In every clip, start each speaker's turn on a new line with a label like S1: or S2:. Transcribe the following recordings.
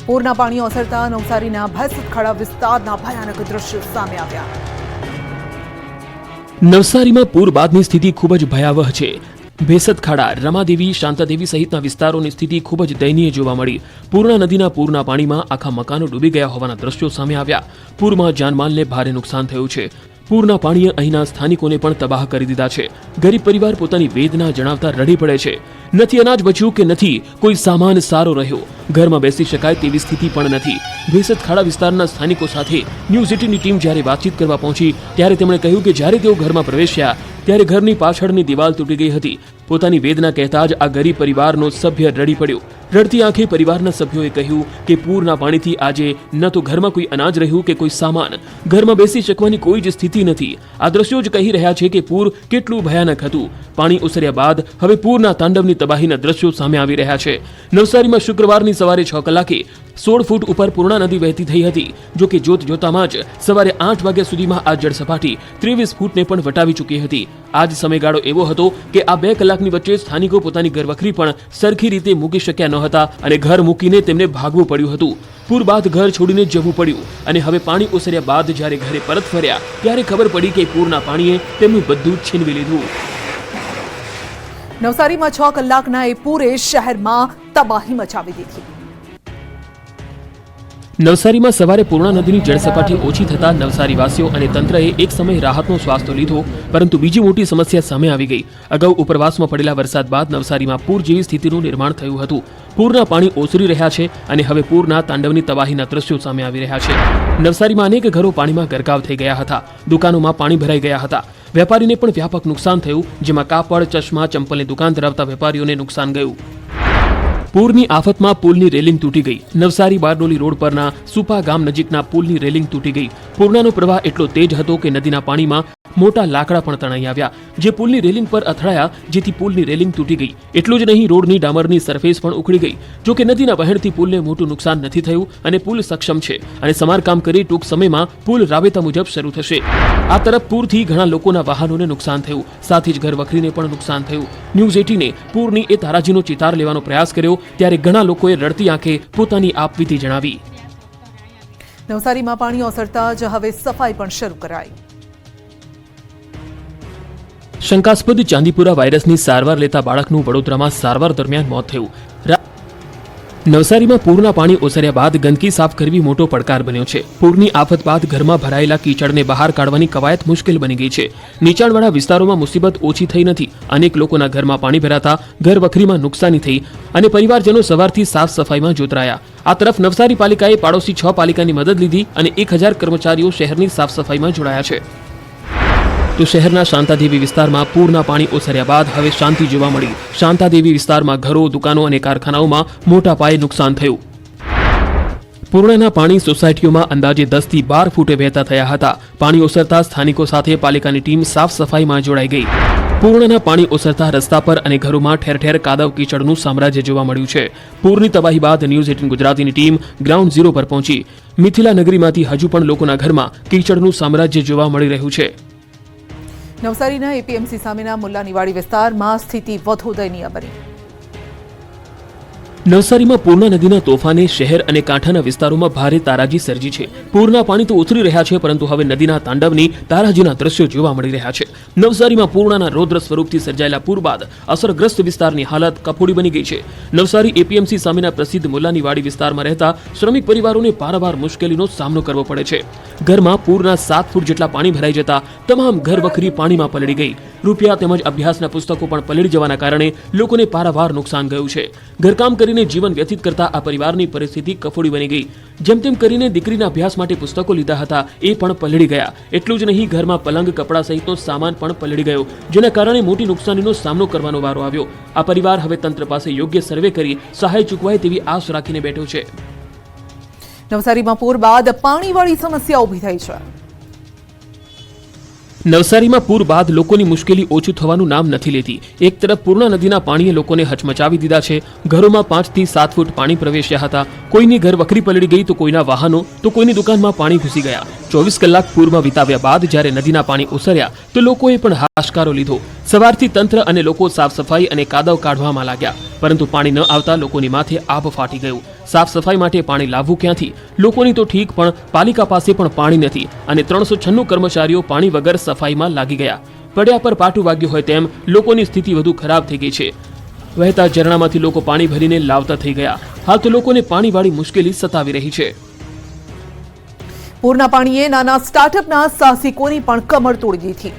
S1: પૂરના પાણી ઓસરતા નવસારીના ભેંસતખાડા વિસ્તારના ભયાનક દ્રશ્યો સામે આવ્યા।
S2: નવસારીમાં પૂર બાદની સ્થિતિ ખૂબ જ ભયાવહ છે। ભેંસતખાડા, રમાદેવી, શાંતાદેવી સહિતના વિસ્તારોની સ્થિતિ ખૂબ જ દયનીય જોવા મળી। પૂર્ણા નદીના પૂરના પાણીમાં આખા મકાનો ડૂબી ગયા હોવાના દ્રશ્યો સામે આવ્યા। પૂરમાં જાનમાલને ભારે નુકસાન થયું છે। પૂરના પાણીએ અહીંના સ્થાનિકોને પણ તબાહ કરી દીધા છે। ગરીબ પરિવાર પોતાની વેદના જણાવતા રડી પડે છે। નથી અનાજ બચ્યું કે નથી કોઈ સામાન સારો રહ્યો, ઘરમાં બેસી શકાય તેવી સ્થિતિ પણ નથી। ભેંસતખાડા વિસ્તારના સ્થાનિકો સાથે ન્યૂઝ 18ની ટીમ જ્યારે વાતચીત કરવા પહોંચી ત્યારે તેમણે કહ્યું કે જ્યારે તેઓ ઘરમાં પ્રવેશ્યા ત્યારે ઘરની પાછળની દિવાલ તૂટી ગઈ હતી। પોતાની વેદના કહેતા જ આ ગરીબ પરિવારનો સભ્ય રડી પડ્યો। રડતી આંખે પરિવારના સભ્યોએ કહ્યું કે પૂરના પાણીથી આજે ન તો ઘરમાં કોઈ અનાજ રહ્યું કે કોઈ સામાન, ઘરમાં બેસી શકવાની કોઈ જ સ્થિતિ નથી। આ દ્રશ્યો જ કહી રહ્યા છે કે પૂર કેટલું ભયાનક હતું। પાણી ઓસર્યા બાદ હવે પૂરના તાંડવની તબાહીના દ્રશ્યો સામે આવી રહ્યા છે। નવસારીમાં શુક્રવારની સવારે 6 કલાકે 16 ફૂટ ઉપર પૂર્ણા નદી વહેતી થઈ હતી। જો કે જોત જોતામાં જ સવારે 8 વાગ્યા સુધીમાં આ જળસપાટી 23 ફૂટને પણ વટાવી ચૂકી હતી। આ જ સમયગાળો એવો હતો કે આ 2 કલાકની વચ્ચે સ્થાનિકો પોતાની ઘરવખરી પણ સરખી રીતે મૂકી શક્યા ન હતા અને ઘર મૂકીને તેમને ભાગવું પડ્યું હતું। પૂર બાદ ઘર છોડીને જવું પડ્યું અને હવે પાણી ઓસર્યા બાદ જ્યારે ઘરે પરત ફર્યા ત્યારે ખબર પડી કે પૂરના પાણીએ તેમનું બધું જ છીનવી લીધું।
S1: નવસારીમાં 6 કલાકના એ પૂરે શહેરમાં તબાહી મચાવી દીધી।
S2: નવસારીમાં સવારે પૂર્ણા નદીની જળસપાટી ઓછી થતા નવસારીવાસીઓ અને તંત્રએ એક સમય રાહતનો શ્વાસ તો લીધો, પરંતુ બીજી મોટી સમસ્યા સામે આવી ગઈ। અગાઉ ઉપરવાસમાં પડેલા વરસાદ બાદ નવસારીમાં પૂર જેવી સ્થિતિનું નિર્માણ થયું હતું। પૂરના પાણી ઓસરી રહ્યા છે અને હવે પૂરના તાંડવની તબાહીના દ્રશ્યો સામે આવી રહ્યા છે। નવસારીમાં અનેક ઘરો પાણીમાં ગરકાવ થઈ ગયા હતા। દુકાનોમાં પાણી ભરાઈ ગયા હતા। વેપારીને પણ વ્યાપક નુકસાન થયું, જેમાં કાપડ, ચશ્મા, ચંપલની દુકાન ધરાવતા વેપારીઓને નુકસાન ગયું। પૂરની આફતમાં પુલની રેલિંગ તૂટી ગઈ। નવસારી બારડોલી રોડ પરના સુપા ગામ નજીકના પુલની રેલિંગ તૂટી ગઈ। પૂર્ણાનો પ્રવાહ એટલો તેજ હતો કે નદીના પાણીમાં મોટા લાકડા પણ તણાઈ આવ્યા, જે પુલની રેલિંગ પર અથડાયા, જેથી પુલની રેલિંગ તૂટી ગઈ। એટલું જ નહીં, રોડની ડામરની સરફેસ પણ ઉખડી ગઈ। જો કે નદીના વહેણથી પુલને મોટું નુકસાન નથી થયું અને પુલ સક્ષમ છે અને સમારકામ કરી ટૂંક સમયમાં પુલ રાબેતા મુજબ શરૂ થશે। આ તરફ પૂરથી ઘણા લોકોના વાહનોને નુકસાન થયું, સાથે જ ઘર વખરીને પણ નુકસાન થયું। ન્યૂઝ 18એ પૂરની એ તારાજીનો ચિતાર લેવાનો પ્રયાસ કર્યો ત્યારે ઘણા લોકોએ રડતી આંખે પોતાની આપવીતી જણાવી।
S1: નવસારીમાં પાણી ઓસરતા જ હવે સફાઈ પણ શરૂ કરાઈ।
S2: શંકાસ્પદ ચાંદીપુરા વાયરસની સારવાર લેતા બાળકનું વડોદરામાં સારવાર દરમિયાન મોત થયું। નવસારીમાં પૂરના પાણી ઓસર્યા બાદ ગંદકી સાફ કરવી મોટો પડકાર બન્યો છે। પૂરની આફત બાદ ઘરમાં ભરાયેલા કીચડને બહાર કાઢવાની કવાયત મુશ્કેલ બની ગઈ છે। નીચાણવાળા વિસ્તારોમાં મુસીબત ઓછી થઈ નથી। અનેક લોકોના ઘરમાં પાણી ભરાતા ઘર વખરીમાં નુકસાની થઈ અને પરિવારજનો સવારથી સાફ સફાઈમાં જોતરાયા। આ તરફ નવસારી પાલિકાએ પાડોશી 6 પાલિકાની મદદ લીધી અને 1000 કર્મચારીઓ શહેરની સાફ સફાઈમાં જોડાયા છે। તો શહેરના શાંતાદેવી વિસ્તારમાં પૂરના પાણી ઓસર્યા બાદ હવે શાંતિ જોવા મળી। શાંતાદેવી વિસ્તારમાં ઘરો, દુકાનો અને કારખાનાઓમાં મોટા પાયે નુકસાન થયું। પૂર્ણાના પાણી સોસાયટીઓમાં અંદાજે 10 થી 12 ફૂટે વહેતા થયા હતા। પાણી ઓસરતા સ્થાનિકો સાથે પાલિકાની ટીમ સાફ સફાઈમાં જોડાઈ ગઈ। પૂર્ણાના પાણી ઓસરતા રસ્તા પર અને ઘરોમાં ઠેર ઠેર કાદવ કીચડનું સામ્રાજ્ય જોવા મળ્યું છે। પૂરની તબાહી બાદ ન્યૂઝ 18 ગુજરાતીની ટીમ ગ્રાઉન્ડ ઝીરો પર પહોંચી। મિથિલા નગરીમાંથી હજુ પણ લોકોના ઘરમાં કીચડનું સામ્રાજ્ય જોવા મળી રહ્યું છે।
S1: નવસારીના એપીએમસી સામેના મુલ્લાનીવાડી વિસ્તારમાં સ્થિતિ વધુ દયનીય બની।
S2: નવસારીમાં પૂર્ણા નદીના તોફાને શહેર અને કાંઠાના વિસ્તારોમાં ભારે તારાજી સર્જી છે। પૂરના પાણી તો ઉતરી રહ્યા છે, પરંતુ હવે નદીના તાંડવની તારાજીના દ્રશ્યો જોવા મળી રહ્યા છે। નવસારીમાં પૂર્ણાના રૌદ્ર સ્વરૂપથી સર્જાયેલા પૂર બાદ અસરગ્રસ્ત વિસ્તારની હાલત કફોડી બની ગઈ છે। નવસારી એપીએમસી સામેના પ્રસિદ્ધ મુલ્લાનીવાડી વિસ્તારમાં રહેતા શ્રમિક પરિવારોને પારાવાર મુશ્કેલીનો સામનો કરવો પડે છે। ઘરમાં પૂરના 7 ફૂટ જેટલા પાણી ભરાઈ જતા તમામ ઘર વખરી પાણીમાં પલળી ગઈ। રૂપિયા તેમજ અભ્યાસના પુસ્તકો પણ પલળી જવાના કારણે લોકોને પારાવાર નુકસાન ગયું છે। ઘરકામ કરીને જીવન વ્યતીત કરતા આ પરિવારની પરિસ્થિતિ કફોડી બની ગઈ। જેમ તેમ કરીને દીકરીના અભ્યાસ માટે પુસ્તકો લીધા હતા, એ પણ પલળી ગયા। એટલું જ નહીં, ઘરમાં પલંગ, કપડાં સહિતનો સામાન પણ પલળી ગયો, જેના કારણે મોટી નુકસાનીનો સામનો કરવાનો વારો આવ્યો। આ પરિવાર હવે તંત્ર પાસે યોગ્ય સર્વે કરી સહાય ચૂકવાય તેવી આશ રાખીને બેઠો છે।
S1: નવસારીમાં પૂર બાદ પાણીવાળી સમસ્યા ઊભી થઈ છે।
S2: નવસારીમાં પૂર બાદ લોકોની મુશ્કેલી ઓછું થવાનું નામ નથી લેતી। એક તરફ પૂર્ણા નદીના પાણીએ લોકોને હચમચાવી દીધા છે। ઘરોમાં 5 થી 7 ફૂટ પાણી પ્રવેશ્યા હતા। કોઈની ઘર વખરી પલળી ગઈ તો કોઈના વાહનો, તો કોઈની દુકાનમાં પાણી ઘૂસી ગયા। 24 કલાક પૂરમાં વિતાવ્યા બાદ જ્યારે નદીના પાણી ઓસર્યા તો લોકોએ પણ હાશકારો લીધો. સવારથી તંત્ર અને લોકો સાફ સફાઈ અને કાદવ કાઢવામાં લાગ્યા, પરંતુ પાણી ન આવતા લોકોની માથે આભ ફાટી ગયું. સાફ સફાઈ માટે પાણી લાવવું ક્યાંથી? લોકોની તો ઠીક, પણ પાલિકા પાસે પણ પાણી નથી અને 396 કર્મચારીઓ પાણી વગર સફાઈમાં લાગી ગયા. પડ્યા પર પાટું વાગ્યું હોય તેમ લોકોની સ્થિતિ વધુ ખરાબ થઈ ગઈ છે. વહેતા ઝરણામાંથી લોકો પાણી ભરીને લાવતા થઈ ગયા. હાલ તો લોકોને પાણીવાળી મુશ્કેલી સતાવી રહી છે.
S1: પૂરના પાણીએ નાના સ્ટાર્ટઅપના સાહસિકોની પણ કમર તોડી દીધી.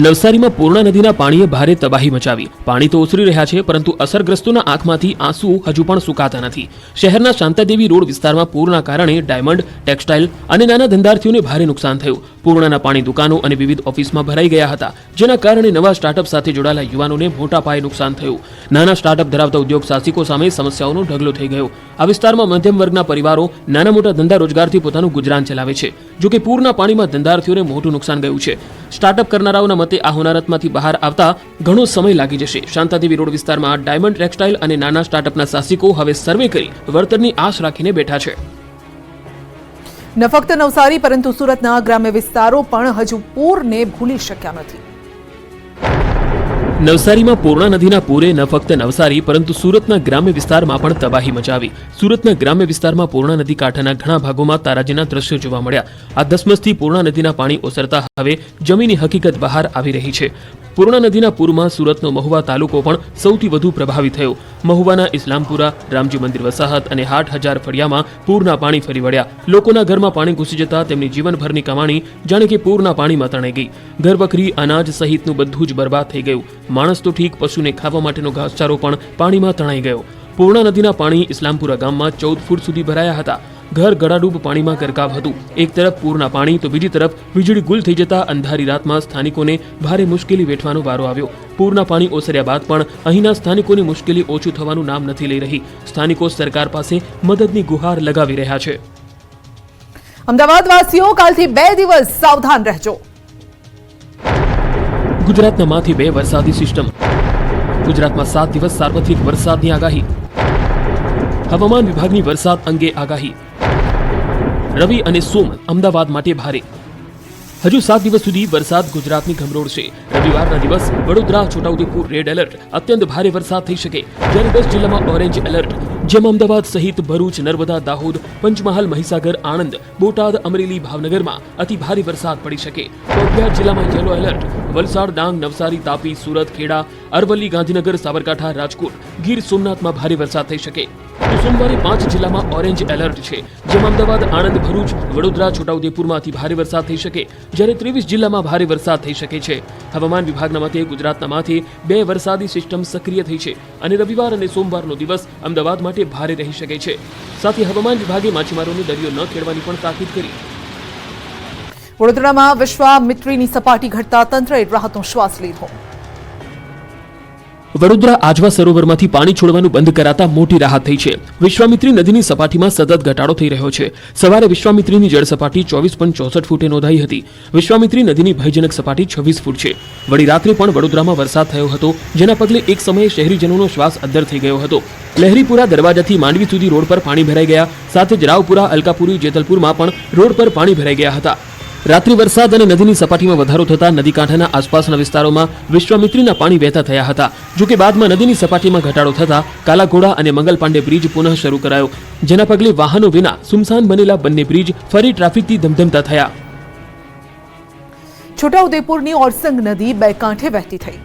S2: નવસારીમાં પૂર્ણા નદીના પાણીએ ભારે તબાહી મચાવી. પાણી તો ઓસરી રહ્યા છે, પરંતુ અસરગ્રસ્તોના આંખમાંથી આંસુ હજુ પણ સુકાતા નથી. શહેરના શાંતાદેવી રોડ વિસ્તારમાં પૂરના કારણે ડાયમંડ, ટેક્સટાઇલ અને નાના ધંધાર્થીઓને ભારે નુકસાન થયું. પૂર્ણાના પાણી દુકાનો અને વિવિધ ઓફિસમાં ભરાઈ ગયા હતા, જેના કારણે નવા સ્ટાર્ટઅપ સાથે જોડાયેલા યુવાનોને મોટા પાયે નુકસાન થયું. નાના સ્ટાર્ટઅપ ધરાવતા ઉદ્યોગ સાહસિકો સામે સમસ્યાઓનો ઢગલો થઈ ગયો. આ વિસ્તારમાં મધ્યમ વર્ગના પરિવારો નાના મોટા ધંધા રોજગારથી પોતાનું ગુજરાન ચલાવે છે. જોકે પૂરના પાણીમાં ધંધાર્થીઓને મોટું નુકસાન ગયું છે. સ્ટાર્ટઅપ કરનારાઓના મતે આ હોનારતમાંથી બહાર આવતા ઘણો સમય લાગી જશે. શાંતાદેવી રોડ વિસ્તારમાં ડાયમંડ, ટેક્સટાઇલ અને નાના સ્ટાર્ટઅપના સાહસિકો હવે સર્વે કરી વળતરની આશ રાખીને બેઠા છે.
S1: ન ફક્ત નવસારી પરંતુ સુરતના ગ્રામ્ય વિસ્તારો પણ હજુ પૂરને ભૂલી શક્યા નથી.
S2: નવસારીમાં પૂર્ણા નદીના પૂરે ન ફક્ત નવસારી પરંતુ સુરતના ગ્રામ્ય વિસ્તારમાં પણ તબાહી મચાવી. સુરતના ગ્રામ્ય વિસ્તારમાં પૂર્ણા નદી કાંઠાના ઘણા ભાગોમાં તારાજીના દ્રશ્યો જોવા મળ્યા. આ ધસમસથી પૂર્ણા નદીના પાણી ઓસરતા હવે જમીની હકીકત બહાર આવી રહી છે. પૂર્ણા નદીના પૂરમાં સુરતનો મહુવા તાલુકો પણ સૌથી વધુ પ્રભાવિત થયો. મહુવાના ઇસ્લામપુરા, રામજી મંદિર વસાહત અને 8,000 ફળિયામાં પૂરના પાણી ફરી વળ્યા. લોકોના ઘરમાં પાણી ઘૂસી જતા તેમની જીવનભરની કમાણી જાણે કે પૂરના પાણીમાં તણાઈ ગઈ. ઘરવખરી, અનાજ સહિતનું બધું જ બરબાદ થઈ ગયું. માણસ તો ઠીક, પશુને ખાવા માટેનો ઘાસચારો પણ પાણીમાં તણાઈ ગયો. પૂર્ણા નદીના પાણી ઇસ્લામપુરા ગામમાં 14 ફૂટ સુધી ભરાયા હતા. ઘર ગળાડૂબ પાણીમાં ગરકાવ હતું. એક તરફ પૂરના પાણી તો બીજી તરફ વીજળી ગુલ થઈ જતા અંધારી રાતમાં સ્થાનિકોને ભારે મુશ્કેલી વેઠવાનો વારો આવ્યો. પૂરના પાણી ઓસર્યા બાદ પણ અહીંના સ્થાનિકોની મુશ્કેલી ઓછું થવાનું નામ નથી લઈ રહી. સ્થાનિકો સરકાર પાસે મદદની ગુહાર લગાવી રહ્યા છે.
S1: અમદાવાદવાસીઓ કાલથી 2 દિવસ સાવધાન રહેજો.
S2: ગુજરાતના માંથી 2 વરસાદી સિસ્ટમ. ગુજરાતમાં 7 દિવસ સાર્વત્રિક વરસાદની આગાહી. હવામાન વિભાગની વરસાદ અંગે આગાહી. રવિ અને સોમ અમદાવાદ માટે ભારે. હજુ 7 દિવસ સુધી વરસાદ ગુજરાતની ગમરોળશે. રવિવારના દિવસ વડોદરા, છોટાઉદેપુર રેડ એલર્ટ. અત્યંત ભારે વરસાદ થઈ શકે, જ્યારે 10 જિલ્લામાં ઓરેન્જ એલર્ટ, જેમાં અમદાવાદ સહિત ભરૂચ, નર્મદા, દાહોદ, પંચમહાલ, મહીસાગર, આણંદ, બોટાદ, અમરેલી, ભાવનગરમાં અતિ ભારે વરસાદ પડી શકે. તો 11 જિલ્લામાં યલો એલર્ટ. વલસાડ, ડાંગ, નવસારી, તાપી, સુરત, ખેડા, અરવલ્લી, ગાંધીનગર, સાબરકાંઠા, રાજકોટ, ગીર સોમનાથમાં ભારે વરસાદ થઈ શકે. તો સોમવારે 5 જિલ્લામાં ઓરેન્જ એલર્ટ છે, જેમાં અમદાવાદ, આણંદ, ભરૂચ, વડોદરા, છોટાઉદેપુરમાં અતિ ભારે વરસાદ થઈ શકે, જ્યારે 23 જિલ્લામાં ભારે વરસાદ થઈ શકે છે. હવામાન વિભાગના મતે ગુજરાતના માથે 2 વરસાદી સિસ્ટમ સક્રિય થઈ છે અને રવિવાર અને સોમવારનો દિવસ અમદાવાદ માટે ભારે રહી શકે છે. સાથે હવામાન વિભાગે માછીમારોને દરિયો ન ખેડવાની પણ તાકીદ કરી.
S1: વડોદરામાં વિશ્વામિત્રીની સપાટી ઘટતા તંત્રએ રાહતનો શ્વાસ લીધો.
S2: વડોદરા આજવા સરોવરમાંથી પાણી છોડવાનું બંધ કરાતા મોટી રાહત થઈ છે. વિશ્વામિત્રી નદીની સપાટીમાં સતત ઘટાડો થઈ રહ્યો છે. સવારે વિશ્વામિત્રીની જળ સપાટી 24.64 ફૂટે નોંધાઈ હતી. વિશ્વામિત્રી નદીની ભયજનક સપાટી 26 ફૂટ છે. વળી રાત્રે પણ વડોદરામાં વરસાદ થયો હતો, જેના પગલે એક સમયે શહેરીજનોનો શ્વાસ અદ્ધર થઈ ગયો હતો. લહેરીપુરા દરવાજાથી માંડવી સુધી રોડ પર પાણી ભરાઈ ગયા. સાથે જ રાવપુરા, અલકાપુરી, જેતલપુરમાં પણ રોડ પર પાણી ભરાઈ ગયા હતા. રાત્રિ વરસાદ અને નદીની સપાટીમાં વધારો થતા નદી કાંઠાના આસપાસના વિસ્તારોમાં વિશ્વામિત્રીના પાણી વહેતા થયા હતા. જોકે બાદમાં નદીની સપાટીમાં ઘટાડો થતા કાલાઘોડા અને મંગલ પાંડે બ્રિજ પુનઃ શરૂ કરાયો, જેના પગલે વાહનો વિના સુમસાન બનેલા બંને બ્રિજ ફરી ટ્રાફિકથી ધમધમતા થયા.
S1: છોટાઉદેપુરની ઓરસંગ નદી 2 કાંઠે વહેતી થઈ.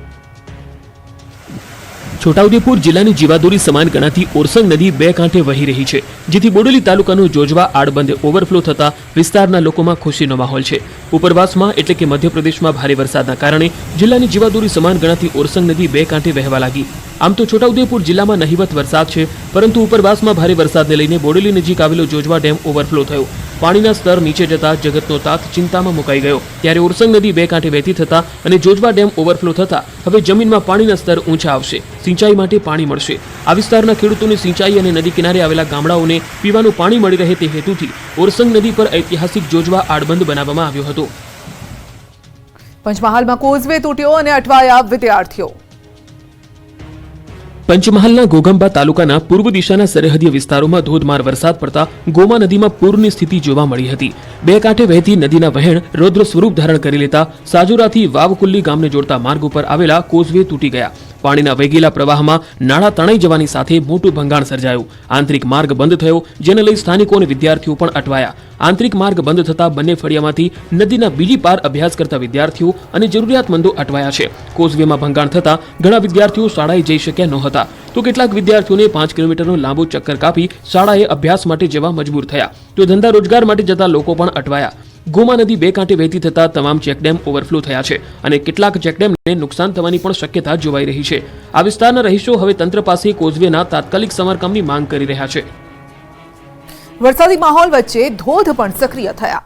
S2: છોટાઉદેપુર જિલ્લાની જીવાદોરી સમાન ગણાતી ઓરસંગ નદી 2 કાંઠે વહી રહી છે, જેથી બોડેલી તાલુકાનું જોજવા આડબંધ ઓવરફ્લો થતા વિસ્તારના લોકોમાં ખુશીનો માહોલ છે. ઉપરવાસમાં એટલે કે મધ્યપ્રદેશમાં ભારે વરસાદના કારણે જિલ્લાની જીવાદોરી સમાન ગણાતી ઓરસંગ નદી 2 કાંઠે વહેવા લાગી. આમ તો છોટાઉદેપુર જિલ્લામાં નહિવત વરસાદ છે, પરંતુ ઉપરવાસમાં ભારે વરસાદને લઈને બોડેલી નજીક આવેલો જોજવા ડેમ ઓવરફ્લો થયો. પાણીના સ્તર નીચે જતા જગતનો તાત ચિંતામાં મુકાઈ ગયો. ત્યારે ઓરસંગ નદી 2 કાંઠે વહેતી થતા અને જોજવા ડેમ ઓવરફ્લો થતા હવે જમીનમાં પાણીના સ્તર ઊંચા આવશે. સિંચાઈ માટે પાણી મળશે. આ વિસ્તારના ખેડૂતોને સિંચાઈ અને નદી કિનારે આવેલા ગામડાઓને પીવાનું પાણી મળી રહે તે હેતુથી ઓરસંગ નદી પર ઐતિહાસિક જોજવા આડબંધ બનાવવામાં આવ્યો હતો.
S1: પંચમહાલમાં કોઝવે તૂટ્યો અને અટવાયા વિદ્યાર્થીઓ.
S2: પંચમહાલના ઘોઘંબા તાલુકાના પૂર્વ દિશાના સરહદીય વિસ્તારોમાં ધોધમાર વરસાદ પડતા ગોમા નદીમાં પૂરની સ્થિતિ જોવા મળી હતી. બે કાંઠે વહેતી નદીના વહેણ રૌદ્ર સ્વરૂપ ધારણ કરી લેતા સાજુરાથી વાવકુલ્લી ગામને જોડતા માર્ગ ઉપર આવેલા કોઝવે તૂટી ગયા. પાણીના વેગીલા પ્રવાહમાં નાળા તણાઈ જવાની સાથે મોટું ભંગાણ સર્જાયું. આંતરિક માર્ગ બંધ થયો, જેને લઈ સ્થાનિકો અને વિદ્યાર્થીઓ પણ અટવાયા. આંતરિક માર્ગ બંધ થતા બંને ફળિયામાંથી નદીના બીજી પાર અભ્યાસ કરતા વિદ્યાર્થીઓ અને જરૂરિયાતમંદો અટવાયા છે. કોઝવેમાં ભંગાણ થતા ઘણા વિદ્યાર્થીઓ શાળાએ જઈ શક્યા નહોતા, તો કેટલાક વિદ્યાર્થીઓને 5 કિલોમીટરનો લાંબો ચક્કર કાપી શાળાએ અભ્યાસ માટે જવા મજબૂર થયા, તો ધંધા રોજગાર માટે જતા લોકો પણ અટવાયા. ગોમા નદી બે કાંઠે વહેતી થતા તમામ ચેકડેમ ઓવરફ્લો થયા છે અને કેટલાક ચેકડેમને નુકસાન થવાની પણ શક્યતા જોવાઈ રહી છે. આ વિસ્તારના રહીશો હવે તંત્ર પાસે કોઝવેના તાત્કાલિક સમારકામની માંગ કરી રહ્યા છે.
S1: વરસાદી માહોલ વચ્ચે ધોધ પણ સક્રિય થયા.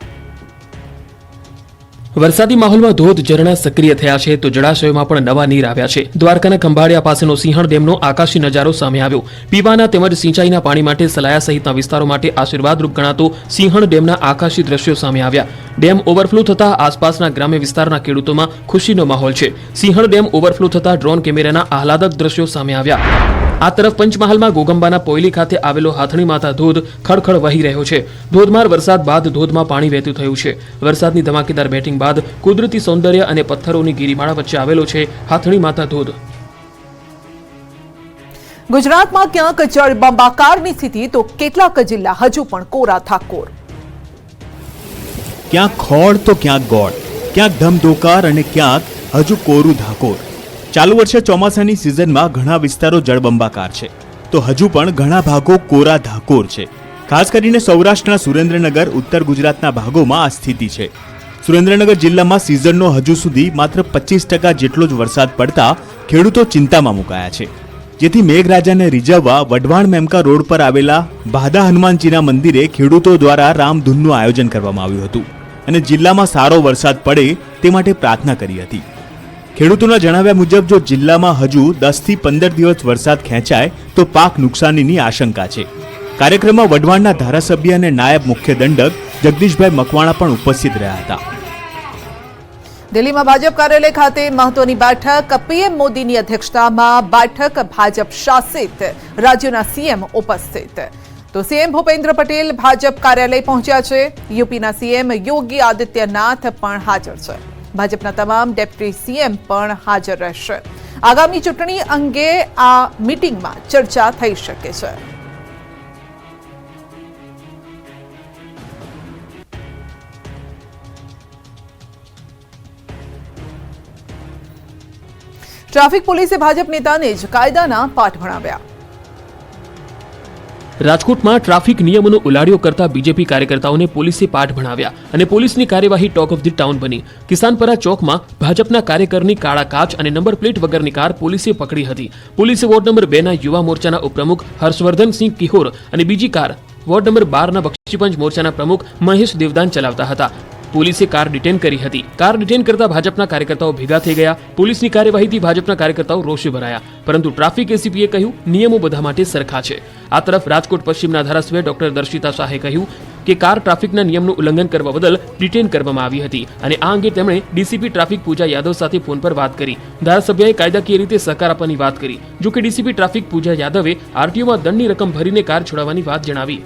S2: વરસાદી માહોલમાં ધોધ ઝરણા સક્રિય થયા છે, તો જળાશયોમાં પણ નવા નીર આવ્યા છે. દ્વારકાના ખંભાળિયા પાસેનો સિંહણ ડેમનો આકાશી નજારો સામે આવ્યો. પીવાના તેમજ સિંચાઈના પાણી માટે સલાયા સહિતના વિસ્તારો માટે આશીર્વાદરૂપ ગણાતો સિંહણ ડેમના આકાશી દ્રશ્યો સામે આવ્યા. ડેમ ઓવરફ્લો થતા આસપાસના ગ્રામ્ય વિસ્તારના ખેડૂતોમાં ખુશીનો માહોલ છે. સિંહણ ડેમ ઓવરફ્લો થતા ડ્રોન કેમેરાના આહલાદક દ્રશ્યો સામે આવ્યા. આ તરફ પંચમહાલમાં ઘોઘંબાના પોયલી ખાતે આવેલો હાથણી માતા ધોધ ખળખળ વહી રહ્યો છે. ધોધમાર વરસાદ બાદ ધોધમાં પાણી વહેતું થયું છે. વરસાદની ધમાકેદાર બેટિંગ બાદ કુદરતી સૌંદર્ય અને પથ્થરોની ગિરિમાળા વચ્ચે આવેલો છે હાથણી માતા ધોધ.
S1: ગુજરાતમાં ક્યાંક જળબંબાકારની સ્થિતિ, તો કેટલાક જિલ્લા હજુ પણ કોરા ઠાકોર.
S3: ક્યાંક ખોળ તો ક્યાંક ગોળ, ક્યાંક ધમધોકાર અને ક્યાંક હજુ કોરું ધાકોર. ચાલુ વર્ષે ચોમાસાની સિઝનમાં ઘણા વિસ્તારો જળબંબાકાર છે, તો હજુ પણ ઘણા ભાગો કોરા ધાકોર છે. ખાસ કરીને સૌરાષ્ટ્રના સુરેન્દ્રનગર, ઉત્તર ગુજરાતના ભાગોમાં આ સ્થિતિ છે. સુરેન્દ્રનગર જિલ્લામાં સિઝનનો હજુ સુધી માત્ર 25% જેટલો જ વરસાદ પડતા ખેડૂતો ચિંતામાં મુકાયા છે. જેથી મેઘરાજાને રીઝવવા વઢવાણ મેમકા રોડ પર આવેલા ભાદા હનુમાનજીના મંદિરે ખેડૂતો દ્વારા રામધૂનનું આયોજન કરવામાં આવ્યું હતું અને જિલ્લામાં સારો વરસાદ પડે તે માટે પ્રાર્થના કરી હતી. ખેડૂતોના જણાવ્યા મુજબ જો જિલ્લામાં હજુ 10 થી 15 દિવસ વરસાદ ખેંચાય તો પાક નુકસાનીની આશંકા છે. કાર્યક્રમમાં વઢવાણના ધારાસભ્ય અને નાયબ મુખ્ય દંડક જગદીશભાઈ મકવાણા પણ ઉપસ્થિત રહ્યા હતા.
S1: દિલ્હીમાં ભાજપ કાર્યાલય ખાતે મહત્વની બેઠક. પીએમ મોદીની અધ્યક્ષતામાં બેઠક. ભાજપ શાસિત રાજ્યોના સીએમ ઉપસ્થિત. તો સીએમ ભૂપેન્દ્ર પટેલ ભાજપ કાર્યાલય પહોંચ્યા છે. યુપીના સીએમ યોગી આદિત્યનાથ પણ હાજર છે. ભાજપના તમામ ડેપ્યુટી સીએમ પણ હાજર રહેશે. આગામી ચૂંટણી અંગે આ મીટિંગમાં ચર્ચા થઈ શકે છે. ટ્રાફિક પોલીસે ભાજપ નેતાને જ કાયદાના પાઠ ભણાવ્યા.
S2: રાજકોટમાં ટ્રાફિક નિયમોનો ઉલાળ્યો કરતા બીજેપી કાર્યકર્તાઓને પોલીસે પાઠ ભણાવ્યા અને પોલીસની કાર્યવાહી ટોક ઓફ ધી ટાઉન બની. કિસાનપરા ચોકમાં ભાજપના કાર્યકરની કાળા કાચ અને નંબર પ્લેટ વગરની કાર પોલીસે પકડી હતી. પોલીસે વોર્ડ નંબર 2 ના યુવા મોરચાના ઉપપ્રમુખ હર્ષવર્ધનસિંહ કિહોર અને બીજી કાર વોર્ડ નંબર 12 ના બક્ષીપંચ મોરચાના પ્રમુખ મહેશ દેવદાન ચલાવતા હતા. પોલીસે કાર ડિટેન કરી હતી. કાર ડિટેન કરતા ભાજપના કાર્યકર્તાઓ ભેગા થઈ ગયા. પોલીસની કાર્યવાહીથી ભાજપના કાર્યકર્તાઓ રોષે ભરાયા, પરંતુ ટ્રાફિક એસીપીએ કહ્યું નિયમો બધા માટે સરખા છે. આ તરફ રાજકોટ પશ્ચિમના ધારાસભ્ય ડોક્ટર દર્શિતા શાહે કહ્યું કે કાર ટ્રાફિકના નિયમનું ઉલ્લંઘન કરવા બદલ ડિટેન કરવામાં આવી હતી અને આ અંગે તેમણે ડીસીપી ટ્રાફિક પૂજા યાદવ સાથે ફોન પર વાત કરી. ધારાસભ્યએ કાયદાકીય રીતે સહકાર આપવાની વાત કરી. જો કે ડીસીપી ટ્રાફિક પૂજા યાદવે આરટીઓમાં દંડની રકમ ભરીને કાર છોડાવવાની વાત જણાવી.